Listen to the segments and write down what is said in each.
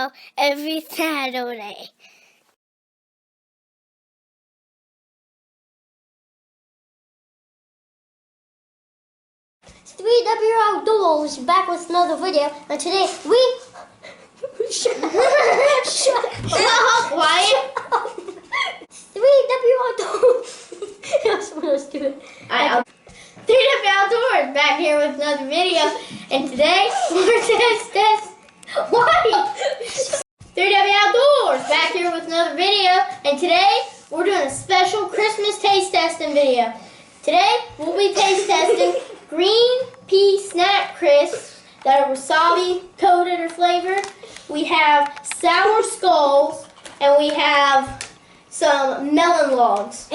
video every Saturday. 3W Outdoors back with another video, and today we shut up, Quiet. 3W Outdoors. That's what I was doing. 3W Outdoors back here with another video, and today we're test. Why? 3W Outdoors back here with another video, and today we're doing a special Christmas taste testing video. Today we'll be taste testing green pea snack crisps that are wasabi coated or flavored. We have sour skulls, and we have some melon logs.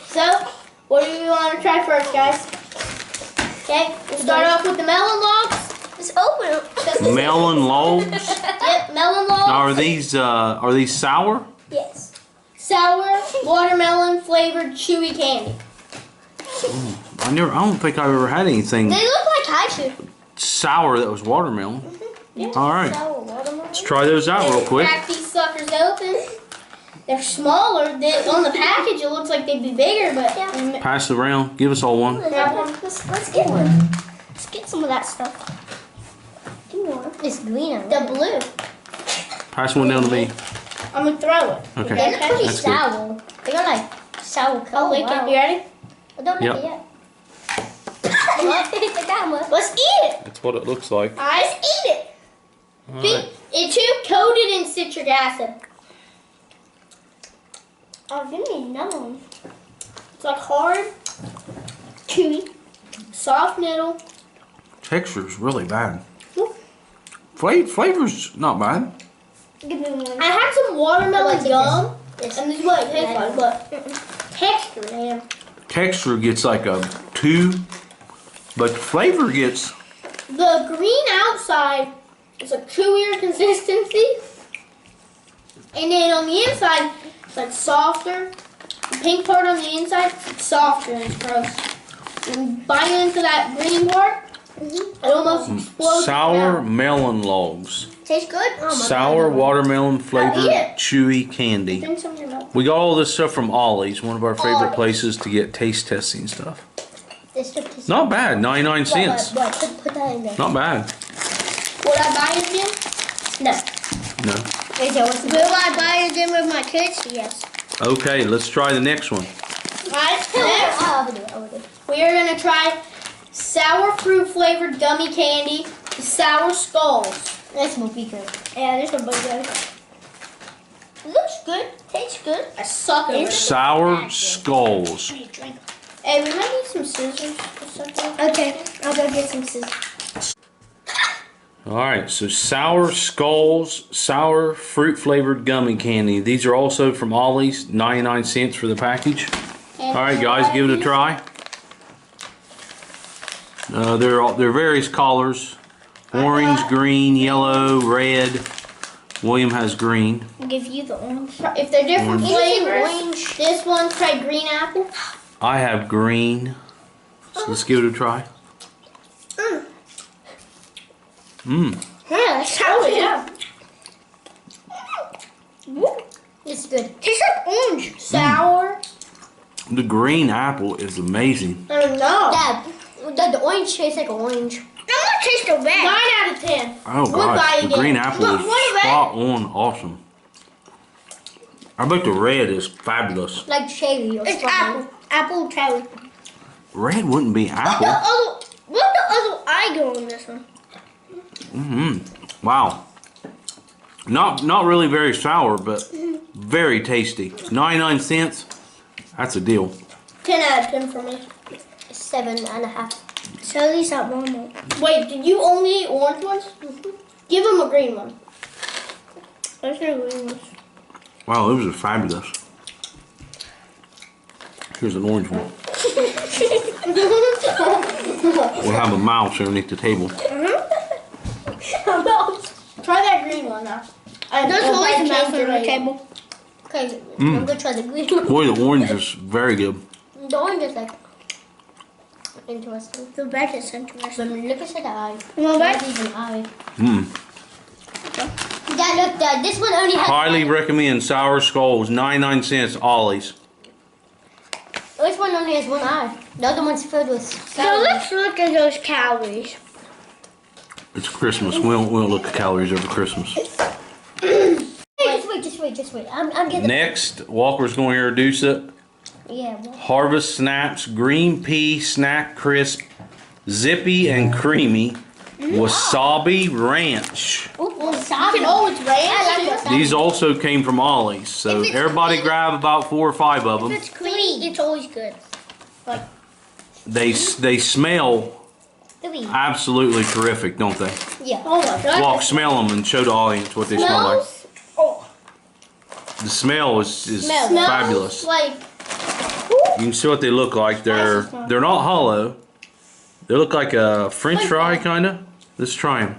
So, what do we want to try first, guys? Okay, we'll start off with the melon logs. Let's open it. Melon logs? Yep, melon logs. Now, are these sour? Yes. Sour, watermelon flavored chewy candy. I don't think I've ever had anything They look like cashew. sour that was watermelon. Yeah. All right, Sour watermelon. let's try those out real quick. Crack these suckers open. They're smaller. On the package, it looks like they'd be bigger, but Yeah. Pass it around. Give us all one. Let's get one. Let's get some of that stuff. Give me one. It's green. the blue. Pass one down to me. I'm gonna throw it. Okay. They're pretty That's good. sour. They got like sour color. I'll lick it. You ready? I don't Yep. lick it yet. Take that one. Let's eat it. That's what it looks like. Let's eat it. All right. It's coated in citric acid. Oh, give me another one. It's like hard, chewy, soft middle. Texture's really bad. Whoop. Flavor's not bad. Give me one. I had some watermelon Like gum, This. and this is what it tastes like, but texture, man. Texture gets like a 2, but flavor gets The green outside is a chewier consistency, and then on the inside, it's like softer. The pink part on the inside, it's softer and it's gross. And bite into that green part, it almost explodes. sour out. melon logs. Tastes good? Oh, my Sour God. watermelon flavored Eat it. chewy candy. Drink some of your milk. We got all this stuff from Ollie's, one of our favorite Ollie's. places to get taste testing stuff. This stuff tastes Not bad, 99 cents. What? Put that in there. Not bad. Would I buy it again? No. No. Will I buy it again with my kids? Yes. Okay, let's try the next one. Alright, next. I will do it. We are going to try sour fruit flavored gummy candy, sour skulls. This will be good. Yeah, this one looks good. It looks good. Tastes good. I suck at it. Sour skulls. Hey, we might need some scissors or something. Okay, I'll go get some scissors. All right, so sour skulls, sour fruit flavored gummy candy. These are also from Ollie's, 99 cents for the package. All right, guys, give it a try. They're various colors: orange, green, yellow, red. William has green. I'll give you the orange. If they're different flavors, this one's probably green apple. I have green. So let's give it a try. Yeah, that's how yeah. It's good. Tastes like orange. Sour. The green apple is amazing. I don't know. Dad, the orange tastes like orange. I'm gonna taste so bad. 9 out of 10. Oh We'll buy gosh, it the green again. apple Look, is what about- spot on awesome. I bet the red is fabulous. Like cherry or It's something. apple cherry. Red wouldn't be apple. What's the other eye go on this one? Wow. Not really very sour, but very tasty. 99 cents. That's a deal. 10 out of 10 for me. 7.5. So at least that one more. Wait, did you only eat orange ones? Give him a green one. There's no green ones. Wow, those are fabulous. Here's an orange one. We'll have a mouse underneath the table. Try that green one now. There's always a mouse on the table. Okay, I'm gonna try the green one. Boy, the orange is very good. The orange is like interesting. The back is interesting. But look at the eye. You want that? Not even eye. Mmm. Dad, Yeah, look, this one only has. Highly recommend sour skulls, 99 cents, Ollie's. This one only has one eye. The other one's filled with So celery. let's look at those calories. It's Christmas. We don't look at calories over Christmas. Just wait. I'm getting. Next, Walker's going to introduce it. Yeah. Well, Harvest Snaps Green Pea Snack Crisp, Zippy and Creamy, Wasabi Ranch. wasabi. You can always ranch. I like wasabi. These also came from Ollie's, so If it's everybody clean- grab about 4 or 5 of them. If it's clean, it's always good. They smell Three. absolutely terrific, don't they? Yeah. Oh my god. Walk, smell them and show the audience what they smell like. Oh, The smell is smells fabulous. like You can see what they look like. They're not hollow. They look like a French fry, kind of. Let's try them.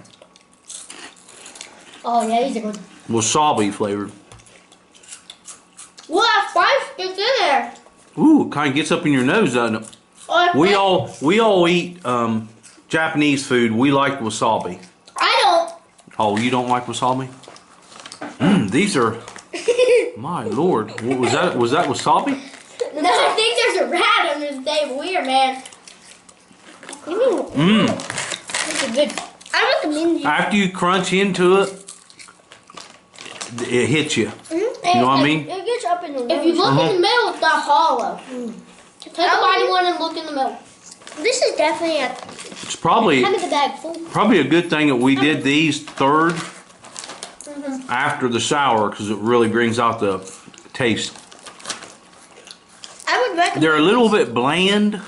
Oh yeah, these are good. Wasabi flavored. well, that spice gets in there. Ooh, kind of gets up in your nose, doesn't it? We all eat Japanese food. We like wasabi. I don't. Oh, you don't like wasabi? These are. My lord, what was that? Was that wasabi? No, I think there's a rat under this table here, man. These are good. I recommend you. After you crunch into it, it hits you. You know what I mean? It gets up in the If you look in the middle, it's not hollow. Take a bite one and look in the middle. This is definitely a. It's probably Hand me the bag full. a good thing that we did these third after the sour because it really brings out the taste. I would recommend. They're a little bit bland,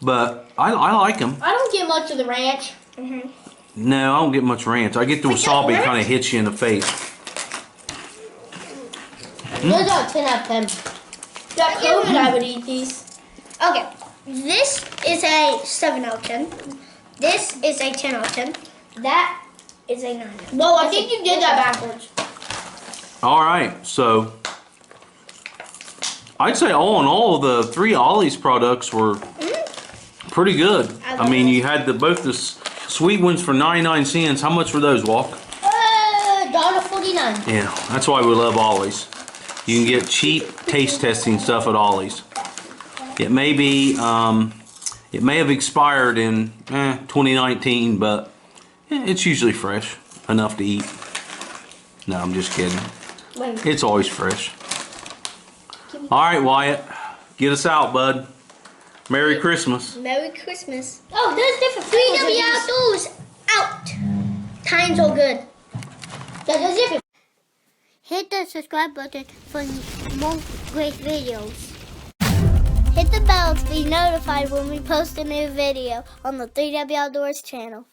but I like them. I don't get much of the ranch. No, I don't get much ranch. I get the wasabi kind of hits you in the face. Those are 10 out of 10. Got COVID, I would eat these. Okay, this is a 7 out of 10. This is a 10 out of 10. That is a 9 out of 10. Well, I think you did that backwards. All right, so I'd say all in all, the 3 Ollie's products were pretty good. I mean, you had both the sweet ones for 99 cents. How much were those, Walk? $1.49. Yeah, that's why we love Ollie's. You can get cheap taste testing stuff at Ollie's. It may be, it may have expired in 2019, but it's usually fresh enough to eat. No, I'm just kidding. It's always fresh. All right, Wyatt, get us out, bud. Merry Christmas. Merry Christmas. Oh, there's different 3W Outdoors out. Times are good. There's different. Hit the subscribe button for more great videos. Hit the bell to be notified when we post a new video on the 3W Outdoors channel.